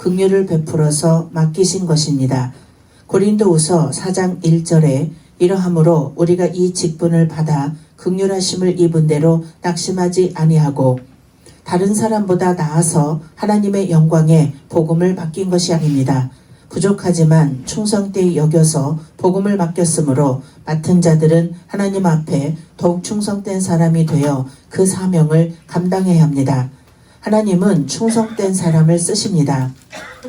긍휼을 베풀어서 맡기신 것입니다. 고린도후서 4장 1절에 이러함으로 우리가 이 직분을 받아 긍휼하심을 입은 대로 낙심하지 아니하고 다른 사람보다 나아서 하나님의 영광에 복음을 맡긴 것이 아닙니다. 부족하지만 충성되이 여겨서 복음을 맡겼으므로 맡은 자들은 하나님 앞에 더욱 충성된 사람이 되어 그 사명을 감당해야 합니다. 하나님은 충성된 사람을 쓰십니다.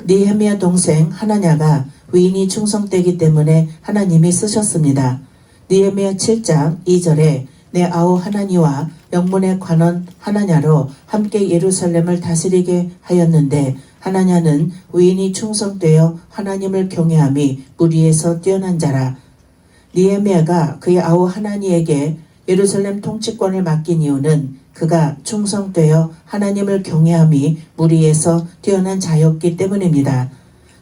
느헤미야 동생 하나냐가 위인이 충성되기 때문에 하나님이 쓰셨습니다. 느헤미야 7장 2절에 내 아우 하나니와 영문의 관원 하나냐로 함께 예루살렘을 다스리게 하였는데 하나냐는 위인이 충성되어 하나님을 경외함이 무리에서 뛰어난 자라. 느헤미야가 그의 아우 하나니에게 예루살렘 통치권을 맡긴 이유는 그가 충성되어 하나님을 경외함이 무리에서 뛰어난 자였기 때문입니다.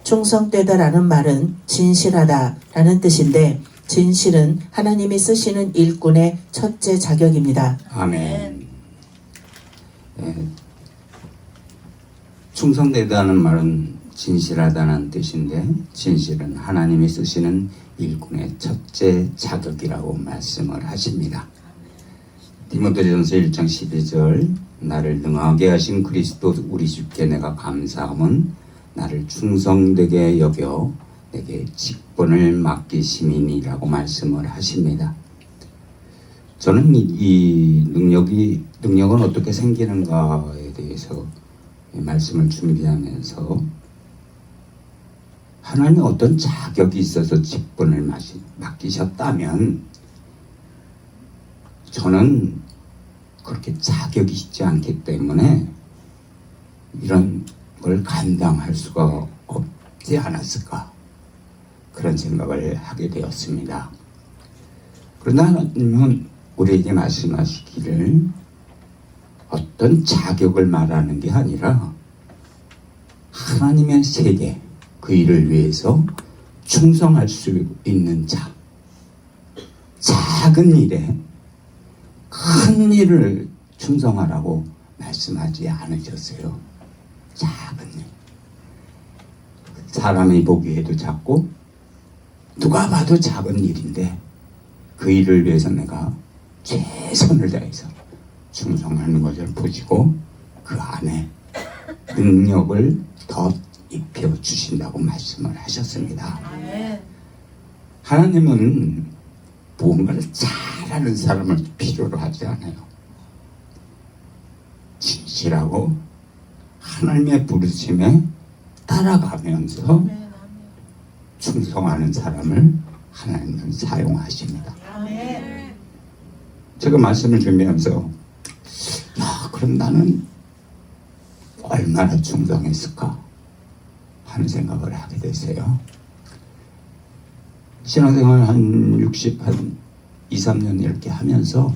충성되다라는 말은 진실하다라는 뜻인데 진실은 하나님이 쓰시는 일꾼의 첫째 자격입니다. 아멘. 네. 충성되다는 말은 진실하다는 뜻인데 진실은 하나님이 쓰시는 일꾼의 첫째 자격이라고 말씀을 하십니다. 디모데전서 1장 12절 나를 능하게 하신 그리스도 우리 주께 내가 감사함은 나를 충성되게 여겨 내게 직분을 맡기심이니라고 말씀을 하십니다. 저는 이 능력은 어떻게 생기는가에 대해서 말씀을 준비하면서 하나님이 어떤 자격이 있어서 직분을 맡기셨다면 저는 그렇게 자격이 있지 않기 때문에 이런 걸 감당할 수가 없지 않았을까 그런 생각을 하게 되었습니다. 그러나 하나님은 우리에게 말씀하시기를 어떤 자격을 말하는 게 아니라 하나님의 세계 그 일을 위해서 충성할 수 있는 자, 작은 일에 큰 일을 충성하라고 말씀하지 않으셨어요. 작은 일. 사람이 보기에도 작고 누가 봐도 작은 일인데 그 일을 위해서 내가 최선을 다해서 충성하는 것을 보시고 그 안에 능력을 더 입혀 주신다고 말씀을 하셨습니다. 하나님은 무언가를 잘하는 사람을 필요로 하지 않아요. 진실하고 하나님의 부르심에 따라가면서 충성하는 사람을 하나님은 사용하십니다. 제가 말씀을 준비하면서 그럼 나는 얼마나 충성했을까 하는 생각을 하게 됐어요. 신앙생활 한 2, 3년 이렇게 하면서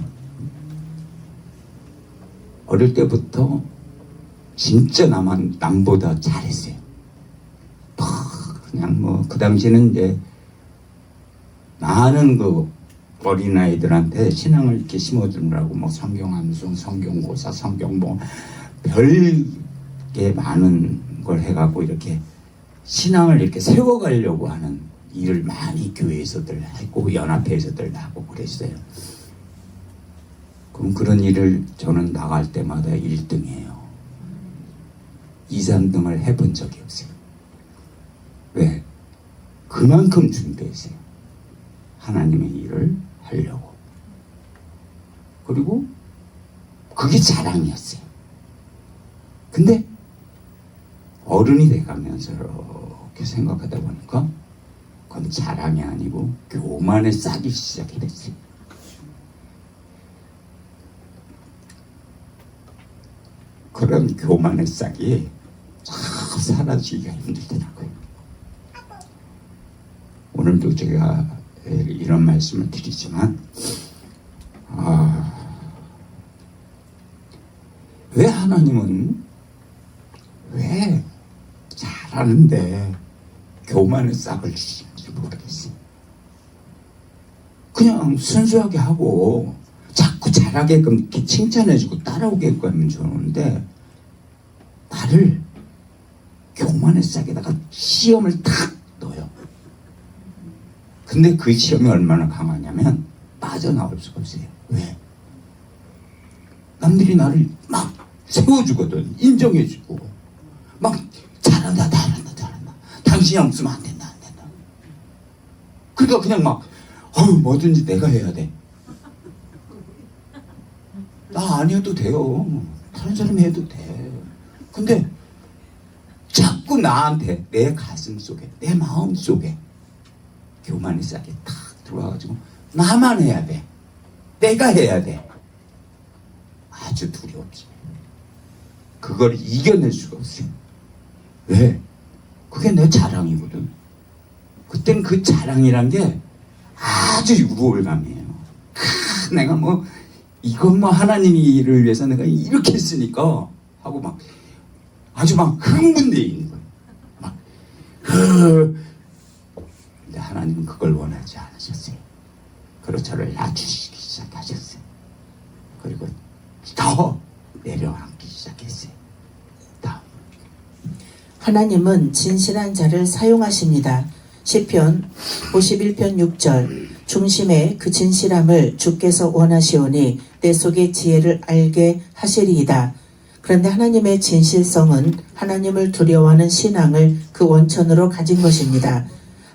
어릴 때부터 진짜 남보다 잘했어요. 그냥 그 당시는 이제 많은 어린아이들한테 신앙을 이렇게 심어주느라고 성경 암송, 성경 고사, 성경 별게 많은 걸 해갖고 이렇게 신앙을 이렇게 세워가려고 하는 일을 많이 교회에서들 하고 연합회에서들 하고 그랬어요. 그럼 그런 일을 저는 나갈 때마다 1등이에요. 2, 3등을 해본 적이 없어요. 왜? 그만큼 준비했어요. 하나님의 일을 하려고. 그리고 그게 자랑이었어요. 근데 어른이 돼가면서 이렇게 생각하다 보니까 그건 자랑이 아니고 교만에 싹이 시작이 됐어요. 그런 교만의 싹이 사라지기가 힘들더라고요. 오늘도 제가 이런 말씀을 드리지만 왜 하나님은 왜 잘하는데 교만의 싹을 주시는지 모르겠어요. 그냥 순수하게 하고 자꾸 잘하게끔 이렇게 칭찬해주고 따라오게끔 하면 좋은데 나를 교만의 싹에다가 시험을 탁 넣어요. 근데 그 시험이 얼마나 강하냐면 빠져나올 수가 없어요. 왜? 남들이 나를 막 세워주거든. 인정해주고 막 잘한다 당신이 없으면 안 된다. 그러니까 그냥 막 뭐든지 내가 해야 돼. 나 아니어도 돼요. 다른 사람이 해도 돼. 근데 자꾸 나한테 내 가슴 속에 내 마음 속에 교만이 싹이 탁 들어와가지고 나만 해야 돼. 내가 해야 돼. 아주 두렵지. 그걸 이겨낼 수가 없어요. 왜? 그게 내 자랑이거든. 그땐 그 자랑이란 게 아주 우월감이에요. 내가 뭐 이건 뭐 하나님의 일을 위해서 내가 이렇게 했으니까 하고 막 아주 막 흥분되어 있는 거예요. 막 근데 하나님은 그걸 원하지 않으셨어요. 그리고 저를 낮추시기 시작하셨어요. 그리고 더 내려앉기 시작했어요. 다음. 하나님은 진실한 자를 사용하십니다. 시편 51편 6절 중심에 그 진실함을 주께서 원하시오니 내 속의 지혜를 알게 하시리이다. 그런데 하나님의 진실성은 하나님을 두려워하는 신앙을 그 원천으로 가진 것입니다.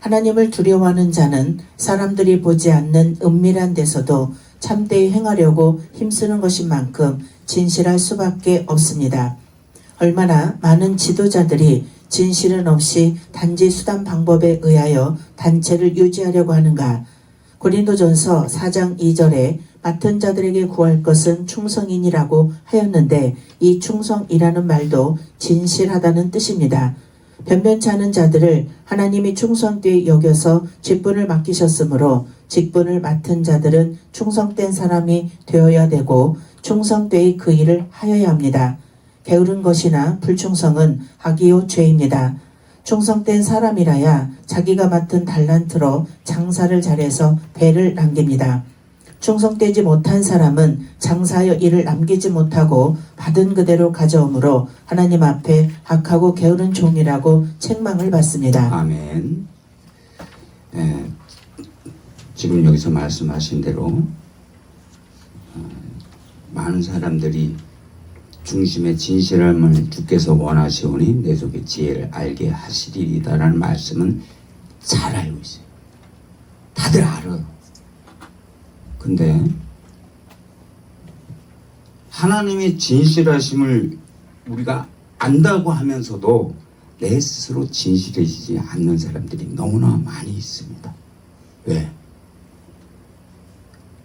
하나님을 두려워하는 자는 사람들이 보지 않는 은밀한 데서도 참되이 행하려고 힘쓰는 것인 만큼 진실할 수밖에 없습니다. 얼마나 많은 지도자들이 진실은 없이 단지 수단 방법에 의하여 단체를 유지하려고 하는가. 고린도전서 4장 2절에 맡은 자들에게 구할 것은 충성이니라고 하였는데 이 충성이라는 말도 진실하다는 뜻입니다. 변변치 않은 자들을 하나님이 충성되이 여겨서 직분을 맡기셨으므로 직분을 맡은 자들은 충성된 사람이 되어야 되고 충성되이 그 일을 하여야 합니다. 게으른 것이나 불충성은 악이요 죄입니다. 충성된 사람이라야 자기가 맡은 달란트로 장사를 잘해서 배를 남깁니다. 충성되지 못한 사람은 장사하여 일을 남기지 못하고 받은 그대로 가져오므로 하나님 앞에 악하고 게으른 종이라고 책망을 받습니다. 아멘. 지금 여기서 말씀하신 대로 많은 사람들이 중심의 진실함을 주께서 원하시오니 내 속의 지혜를 알게 하시리이다라는 말씀은 잘 알고 있어요. 다들 알아요. 근데 하나님의 진실하심을 우리가 안다고 하면서도 내 스스로 진실해지지 않는 사람들이 너무나 많이 있습니다. 왜?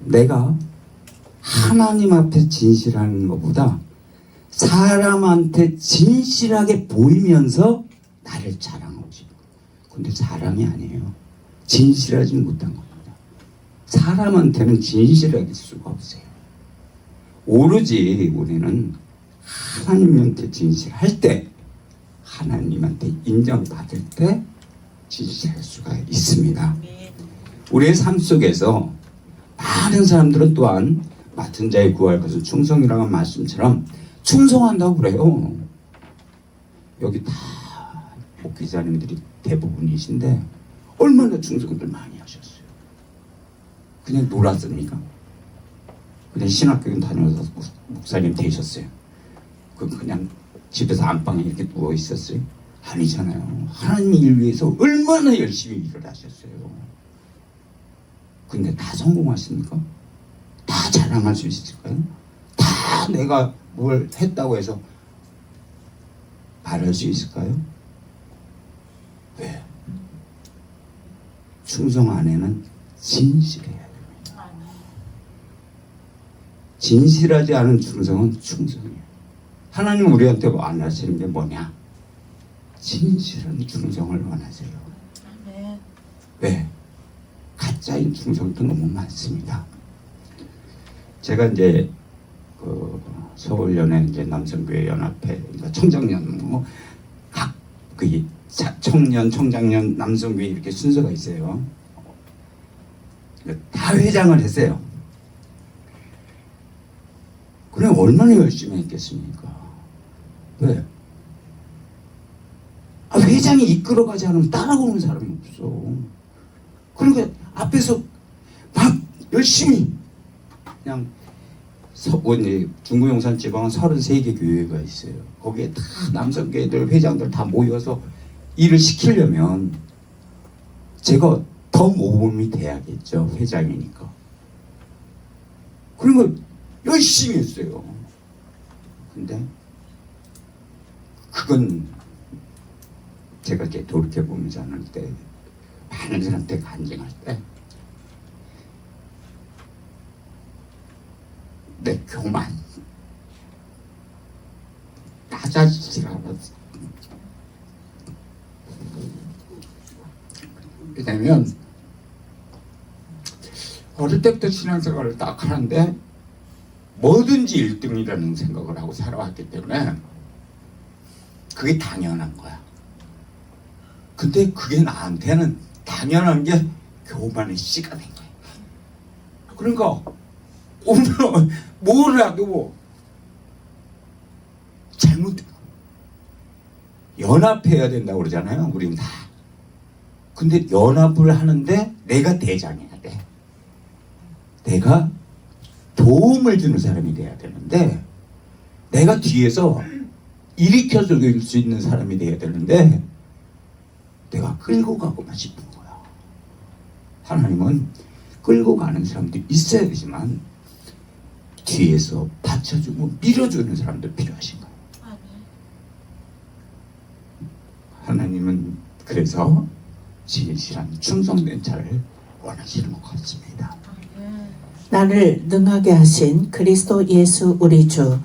내가 하나님 앞에 진실하는 것보다 사람한테 진실하게 보이면서 나를 자랑하고 싶어. 근데 자랑이 아니에요. 진실하지 못한 겁니다. 사람한테는 진실할 수가 없어요. 오로지 우리는 하나님한테 진실할 때, 하나님한테 인정받을 때 진실할 수가 있습니다. 우리의 삶 속에서 많은 사람들은 또한 맡은 자의 구할 것은 충성이라는 말씀처럼 충성한다고 그래요. 여기 다 목회자님들이 대부분이신데 얼마나 충성들 많이 하셨어요. 그냥 놀았습니까? 그냥 신학교에 다녀서 목사님 되셨어요. 그냥 집에서 안방에 이렇게 누워 있었어요? 아니잖아요. 하나님 일 위해서 얼마나 열심히 일을 하셨어요. 근데 다 성공하십니까? 다 자랑할 수 있을까요? 다 내가 뭘 했다고 해서 말할 수 있을까요? 왜? 충성 안에는 진실해야 됩니다. 진실하지 않은 충성은 충성이에요. 하나님 우리한테 원하시는 게 뭐냐? 진실한 충성을 원하세요. 왜? 가짜인 충성도 너무 많습니다. 제가 이제 서울연예 이제 남성교회 연합회, 그러니까 청장년 그 청년, 청장년, 남성교회 이렇게 순서가 있어요. 다 회장을 했어요. 그럼 얼마나 열심히 했겠습니까? 왜? 회장이 이끌어가지 않으면 따라오는 사람이 없어. 그러니까 앞에서 막 열심히 그냥 이제 중구용산 지방은 33개 교회가 있어요. 거기에 다 남성교회들 회장들 다 모여서 일을 시키려면 제가 더 모범이 돼야겠죠. 회장이니까. 그런 거 열심히 했어요. 근데 그건 제가 이렇게 돌이켜보면서 하는 때 많은 사람한테 간증할 때 내 교만 나 자식이라고. 왜냐면 어릴 때부터 신앙생활을 딱 하는데 뭐든지 1등이라는 생각을 하고 살아왔기 때문에 그게 당연한 거야. 근데 그게 나한테는 당연한 게 교만의 씨가 된 거야. 그러니까 오늘 뭐라도 잘못 연합해야 된다고 그러잖아요. 우리는 다. 근데 연합을 하는데 내가 대장해야 돼. 내가 도움을 주는 사람이 돼야 되는데 내가 뒤에서 일으켜줄 수 있는 사람이 돼야 되는데 내가 끌고 가고만 싶은 거야. 하나님은 끌고 가는 사람도 있어야 되지만 뒤에서 받쳐주고 밀어주는 사람도 필요하신 거예요. 하나님은 그래서 진실한 충성된 자를 원하시는 것 같습니다. 나를 능하게 하신 그리스도 예수 우리 주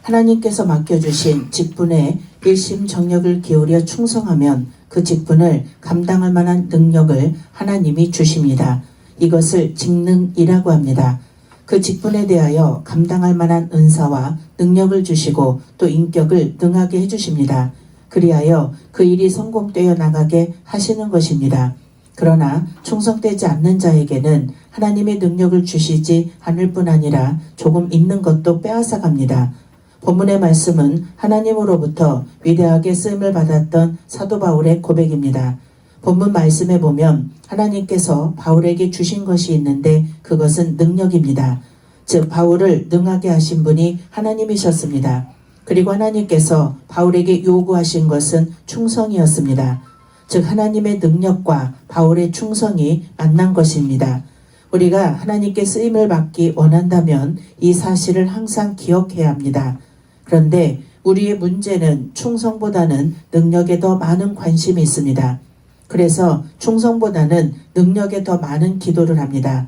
하나님께서 맡겨주신 직분에 일심정력을 기울여 충성하면 그 직분을 감당할 만한 능력을 하나님이 주십니다. 이것을 직능이라고 합니다. 그 직분에 대하여 감당할 만한 은사와 능력을 주시고 또 인격을 능하게 해주십니다. 그리하여 그 일이 성공되어 나가게 하시는 것입니다. 그러나 충성되지 않는 자에게는 하나님의 능력을 주시지 않을 뿐 아니라 조금 있는 것도 빼앗아 갑니다. 본문의 말씀은 하나님으로부터 위대하게 쓰임을 받았던 사도 바울의 고백입니다. 본문 말씀에 보면 하나님께서 바울에게 주신 것이 있는데 그것은 능력입니다. 즉 바울을 능하게 하신 분이 하나님이셨습니다. 그리고 하나님께서 바울에게 요구하신 것은 충성이었습니다. 즉 하나님의 능력과 바울의 충성이 만난 것입니다. 우리가 하나님께 쓰임을 받기 원한다면 이 사실을 항상 기억해야 합니다. 그런데 우리의 문제는 충성보다는 능력에 더 많은 관심이 있습니다. 그래서 충성보다는 능력에 더 많은 기도를 합니다.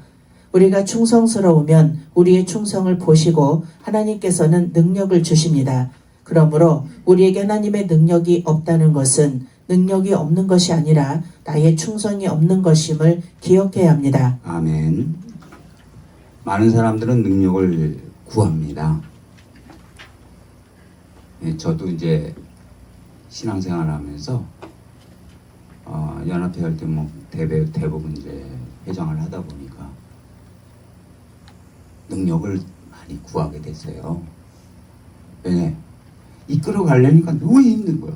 우리가 충성스러우면 우리의 충성을 보시고 하나님께서는 능력을 주십니다. 그러므로 우리에게 하나님의 능력이 없다는 것은 능력이 없는 것이 아니라 나의 충성이 없는 것임을 기억해야 합니다. 아멘. 많은 사람들은 능력을 구합니다. 저도 이제 신앙생활 하면서 연합회 할 때 뭐 대부분 이제 회장을 하다 보니까 능력을 많이 구하게 됐어요. 왜냐? 이끌어 가려니까 너무 힘든 거야.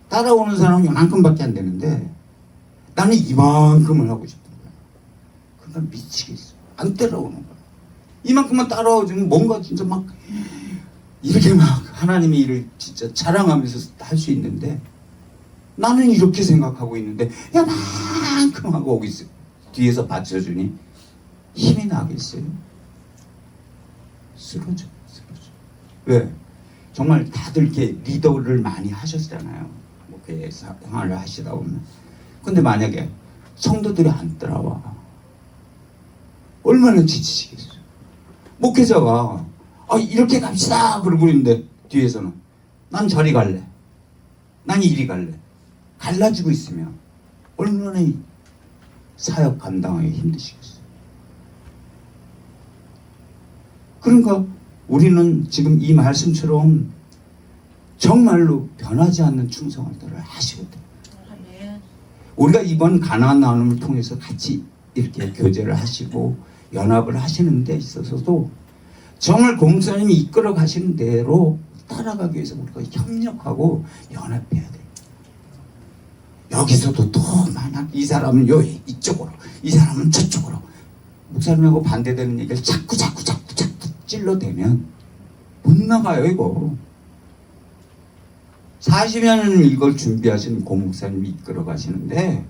따라오는 사람은 이만큼밖에 안 되는데 나는 이만큼을 하고 싶은 거야. 그러니까 미치겠어. 안 따라오는 거야. 이만큼만 따라오면 뭔가 진짜 막 이렇게 막 하나님의 일을 진짜 자랑하면서 할 수 있는데 나는 이렇게 생각하고 있는데 야만큼 하고 오고 있어. 뒤에서 받쳐주니 힘이 나겠어요? 쓰러져. 왜? 정말 다들 이렇게 리더를 많이 하셨잖아요. 뭐 교회 생활을 하시다 보면. 근데 만약에 성도들이 안 따라와 얼마나 지치시겠어요? 목회자가 이렇게 갑시다 그러고 있는데 뒤에서는 난 저리 갈래, 난 이리 갈래 갈라지고 있으면 얼마나 이 사역 감당하기 힘드시겠어요? 그러니까 우리는 지금 이 말씀처럼 정말로 변하지 않는 충성을 하시거든요. 우리가 이번 가나안 나눔을 통해서 같이 이렇게 교제를 하시고 연합을 하시는 데 있어서도 정말 공사님이 이끌어 가시는 대로 따라가기 위해서 우리가 협력하고 연합해야 돼요. 여기서도 더 많아. 이 사람은 이쪽으로, 이 사람은 저쪽으로. 목사님하고 반대되는 얘기를 자꾸 찔러대면 못 나가요, 이거. 40년을 이걸 준비하신 고 목사님이 이끌어 가시는데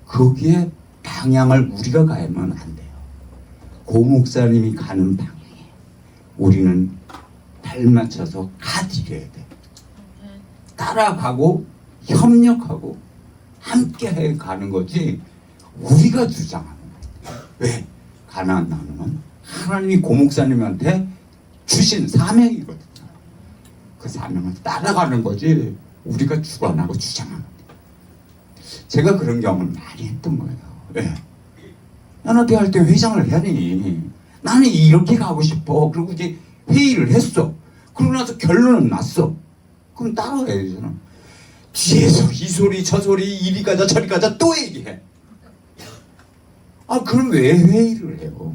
거기에 방향을 우리가 가면 안 돼요. 고 목사님이 가는 방향에 우리는 발 맞춰서 가드려야 돼. 따라가고 협력하고 함께 해 가는 거지 우리가 주장하는 거야. 왜? 가나안 나누면 하나님이 고 목사님한테 주신 사명이거든요. 그 사명을 따라가는 거지 우리가 주관하고 주장하는 거야. 제가 그런 경험을 많이 했던 거예요. 왜? 연합회 할 때 회장을 해야니 나는 이렇게 가고 싶어. 그리고 이제 회의를 했어. 그러고 나서 결론은 났어. 그럼 따라가야 되잖아. 뒤에서 이 소리 저 소리 이리 가자 저리 가자 또 얘기해. 아 그럼 왜 회의를 해요?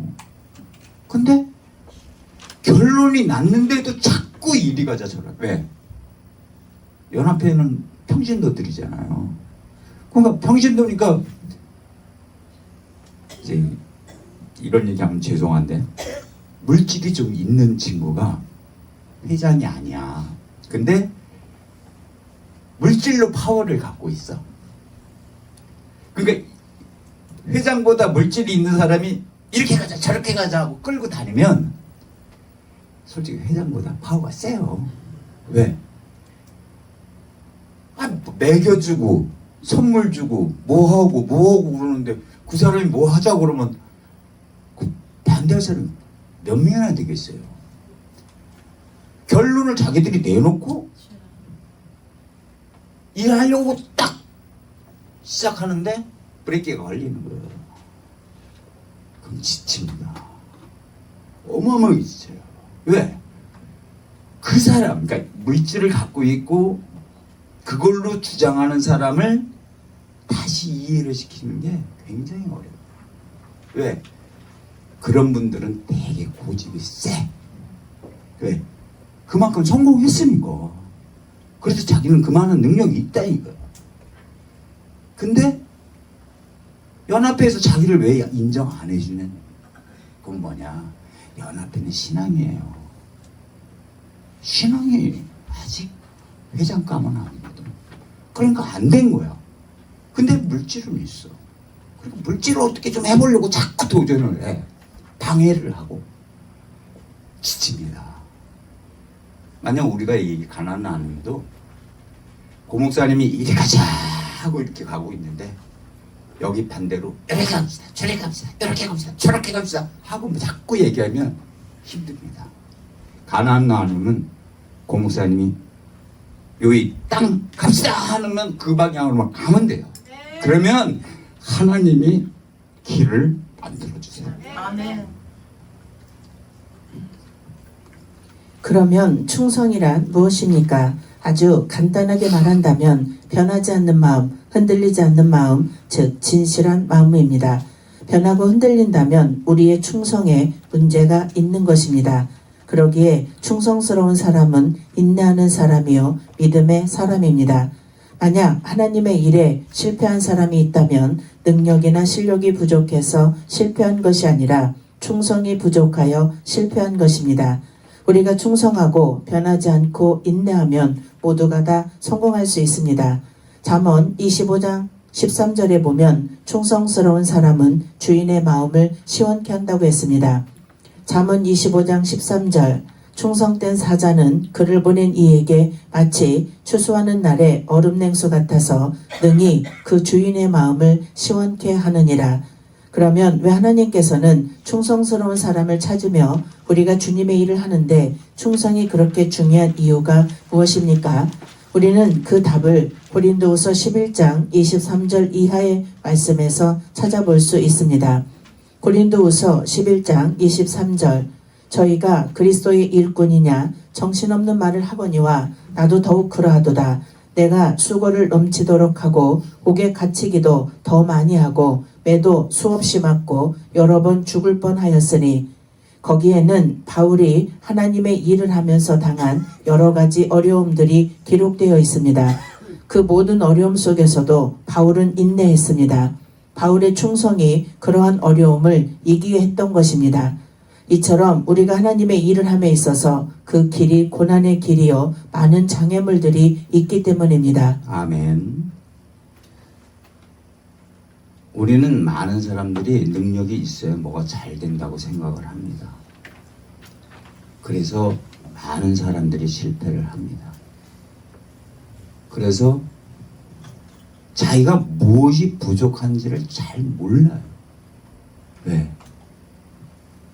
근데 결론이 났는데도 자꾸 이리 가자 저리 가자. 왜? 연합회는 평신도들이잖아요. 그러니까 평신도니까 이제 이런 얘기하면 죄송한데 물질이 좀 있는 친구가 회장이 아니야. 근데 물질로 파워를 갖고 있어. 그러니까 회장보다 물질이 있는 사람이 이렇게 가자 저렇게 가자 하고 끌고 다니면 솔직히 회장보다 파워가 세요. 왜? 먹여주고 선물 주고 뭐하고 그러는데 그 사람이 뭐 하자고 그러면 그 반대할 사람이 몇 명이나 되겠어요. 결론을 자기들이 내놓고 일하려고 딱 시작하는데 브레이크가 걸리는 거예요. 그럼 지칩니다. 어마어마하게 지쳐요. 왜? 그 사람, 그러니까 물질을 갖고 있고 그걸로 주장하는 사람을 다시 이해를 시키는 게 굉장히 어려워요. 왜? 그런 분들은 되게 고집이 세. 왜? 그만큼 성공했으니까. 그래서 자기는 그만한 능력이 있다니까. 근데 연합회에서 자기를 왜 인정 안 해주는? 그건 뭐냐? 연합회는 신앙이에요. 신앙이 아직 회장감은 아니거든. 그러니까 안 된 거야. 근데 물질은 있어. 그리고 물질을 어떻게 좀 해보려고 자꾸 도전을 해. 방해를 하고 지칩니다. 만약 우리가 이 가나안 나눔도 고 목사님이 이리 가자 하고 이렇게 가고 있는데 여기 반대로 이렇게 갑시다 저렇게 갑시다 이렇게 갑시다 저렇게 갑시다 하고 자꾸 얘기하면 힘듭니다. 가나안 나눔은 고 목사님이 여기 땅 갑시다 하면 그 방향으로만 가면 돼요. 그러면 하나님이 길을 만들어 주세요. 아멘. 그러면 충성이란 무엇입니까? 아주 간단하게 말한다면 변하지 않는 마음, 흔들리지 않는 마음, 즉 진실한 마음입니다. 변하고 흔들린다면 우리의 충성에 문제가 있는 것입니다. 그러기에 충성스러운 사람은 인내하는 사람이요 믿음의 사람입니다. 만약 하나님의 일에 실패한 사람이 있다면 능력이나 실력이 부족해서 실패한 것이 아니라 충성이 부족하여 실패한 것입니다. 우리가 충성하고 변하지 않고 인내하면 모두가 다 성공할 수 있습니다. 잠언 25장 13절에 보면 충성스러운 사람은 주인의 마음을 시원케 한다고 했습니다. 잠언 25장 13절 충성된 사자는 그를 보낸 이에게 마치 추수하는 날의 얼음 냉수 같아서 능히 그 주인의 마음을 시원케 하느니라. 그러면 왜 하나님께서는 충성스러운 사람을 찾으며 우리가 주님의 일을 하는데 충성이 그렇게 중요한 이유가 무엇입니까? 우리는 그 답을 고린도후서 11장 23절 이하의 말씀에서 찾아볼 수 있습니다. 고린도후서 11장 23절 저희가 그리스도의 일꾼이냐 정신없는 말을 하거니와 나도 더욱 그러하도다. 내가 수고를 넘치도록 하고 옥에 갇히기도 더 많이 하고 매도 수없이 맞고 여러 번 죽을 뻔하였으니 거기에는 바울이 하나님의 일을 하면서 당한 여러 가지 어려움들이 기록되어 있습니다. 그 모든 어려움 속에서도 바울은 인내했습니다. 바울의 충성이 그러한 어려움을 이기게 했던 것입니다. 이처럼 우리가 하나님의 일을 함에 있어서 그 길이 고난의 길이요 많은 장애물들이 있기 때문입니다. 아멘. 우리는 많은 사람들이 능력이 있어야 뭐가 잘 된다고 생각을 합니다. 그래서 많은 사람들이 실패를 합니다. 그래서 자기가 무엇이 부족한지를 잘 몰라요. 왜?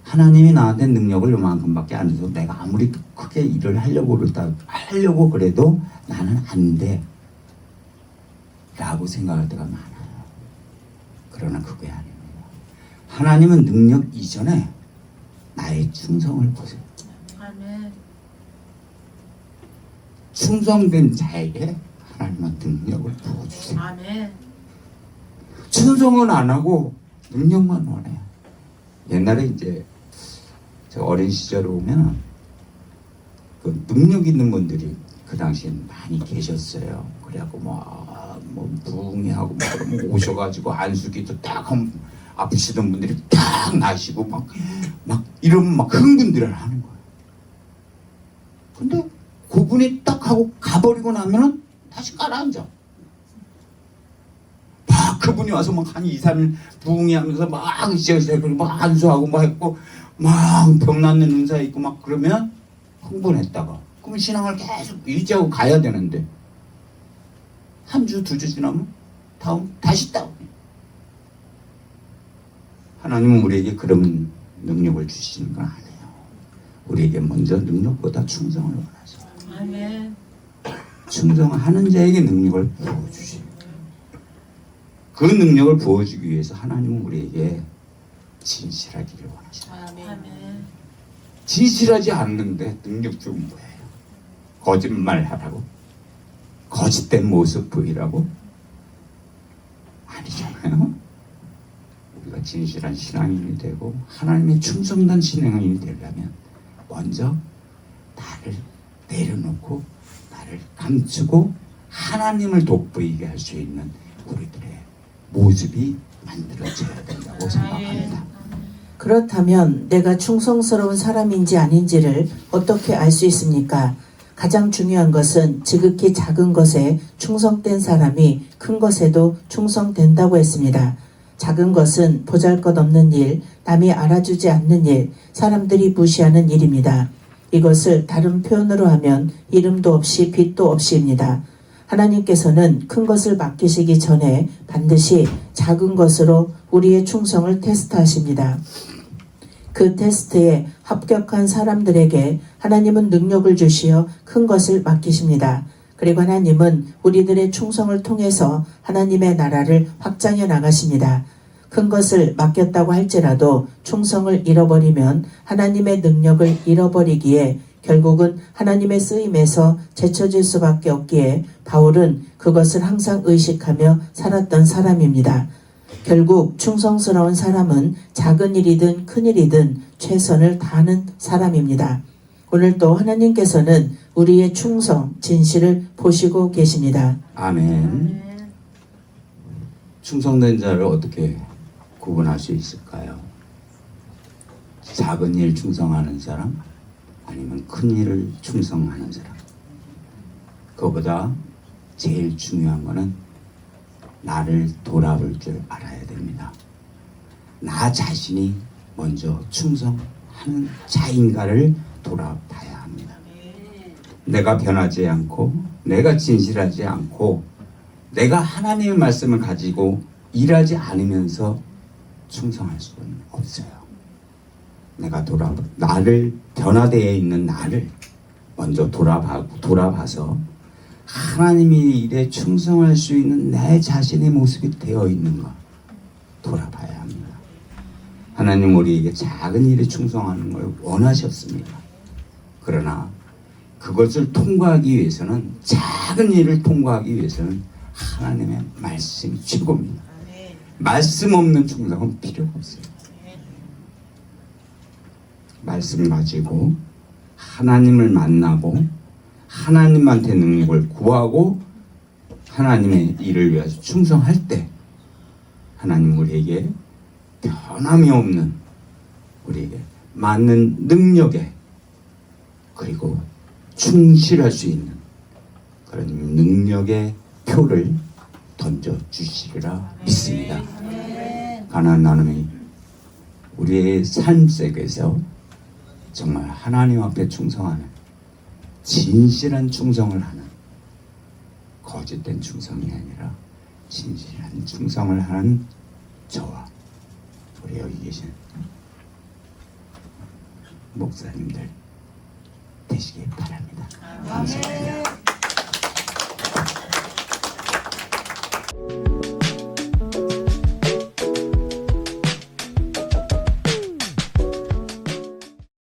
하나님이 나한테 능력을 요만큼밖에 안 줘서 내가 아무리 크게 일을 하려고 그래도 나는 안 돼. 라고 생각할 때가 많아요. 그러나 그게 아닙니다. 하나님은 능력 이전에 나의 충성을 보세요. 아멘. 충성된 자에게 하나님은 능력을 부어주세요. 아멘. 충성은 안 하고 능력만 원해요. 옛날에 이제 저 어린 시절에 오면 그 능력 있는 분들이 그 당시엔 많이 계셨어요. 그래갖고 뭐 부흥회하고 뭐 그러면 오셔가지고 안수기도 딱 하면 아프시던 분들이 딱 나시고 막 이러면 막 흥분들을 하는 거예요. 근데 그분이 딱 하고 가버리고 나면은 다시 가라앉아. 막 그분이 와서 막 한 2, 3일 부흥회 하면서 막 시작해서 막 안수하고 막 했고 막 병났는 은사 있고 막 그러면 흥분했다가 그러면 신앙을 계속 유지하고 가야 되는데 한 주, 2주 지나면 다음 다시 다운. 하나님은 우리에게 그런 능력을 주시는 건 아니에요. 우리에게 먼저 능력보다 충성을 원하죠. 아멘. 충성하는 자에게 능력을 부어주시고 그 능력을 부어주기 위해서 하나님은 우리에게 진실하기를 원하시죠. 아멘. 진실하지 않는데 능력 좀 뭐예요? 거짓말하라고? 거짓된 모습 보이라고? 아니잖아요. 우리가 진실한 신앙인이 되고 하나님의 충성된 신앙인이 되려면 먼저 나를 내려놓고 나를 감추고 하나님을 돋보이게 할 수 있는 우리들의 모습이 만들어져야 된다고 생각합니다. 그렇다면 내가 충성스러운 사람인지 아닌지를 어떻게 알 수 있습니까? 가장 중요한 것은 지극히 작은 것에 충성된 사람이 큰 것에도 충성된다고 했습니다. 작은 것은 보잘것없는 일, 남이 알아주지 않는 일, 사람들이 무시하는 일입니다. 이것을 다른 표현으로 하면 이름도 없이 빛도 없이입니다. 하나님께서는 큰 것을 맡기시기 전에 반드시 작은 것으로 우리의 충성을 테스트하십니다. 그 테스트에 합격한 사람들에게 하나님은 능력을 주시어 큰 것을 맡기십니다. 그리고 하나님은 우리들의 충성을 통해서 하나님의 나라를 확장해 나가십니다. 큰 것을 맡겼다고 할지라도 충성을 잃어버리면 하나님의 능력을 잃어버리기에 결국은 하나님의 쓰임에서 제쳐질 수밖에 없기에 바울은 그것을 항상 의식하며 살았던 사람입니다. 결국 충성스러운 사람은 작은 일이든 큰 일이든 최선을 다하는 사람입니다. 오늘도 하나님께서는 우리의 충성, 진실을 보시고 계십니다. 아멘. 충성된 자를 어떻게 구분할 수 있을까요? 작은 일 충성하는 사람 아니면 큰 일을 충성하는 사람. 그거보다 제일 중요한 거는 나를 돌아볼 줄 알아야 됩니다. 나 자신이 먼저 충성하는 자인가를 돌아봐야 합니다. 내가 변하지 않고 내가 진실하지 않고 내가 하나님의 말씀을 가지고 일하지 않으면서 충성할 수는 없어요. 내가 나를 변화되어 있는 나를 먼저 돌아봐서 하나님의 일에 충성할 수 있는 내 자신의 모습이 되어 있는가 돌아봐야 합니다. 하나님 우리에게 작은 일에 충성하는 걸 원하셨습니다. 그러나 그것을 통과하기 위해서는 작은 일을 통과하기 위해서는 하나님의 말씀이 최고입니다. 말씀 없는 충성은 필요가 없어요. 말씀 가지고 하나님을 만나고 하나님한테 능력을 구하고 하나님의 일을 위해서 충성할 때 하나님 우리에게 변함이 없는 우리에게 맞는 능력에 그리고 충실할 수 있는 그런 능력의 표를 던져 주시리라 믿습니다. 가나안 나눔이 우리의 삶 속에서 정말 하나님 앞에 충성하는 진실한 충성을 하는 거짓된 충성이 아니라 진실한 충성을 하는 저와 우리 여기 계신 목사님들 되시기 바랍니다. 감사합니다.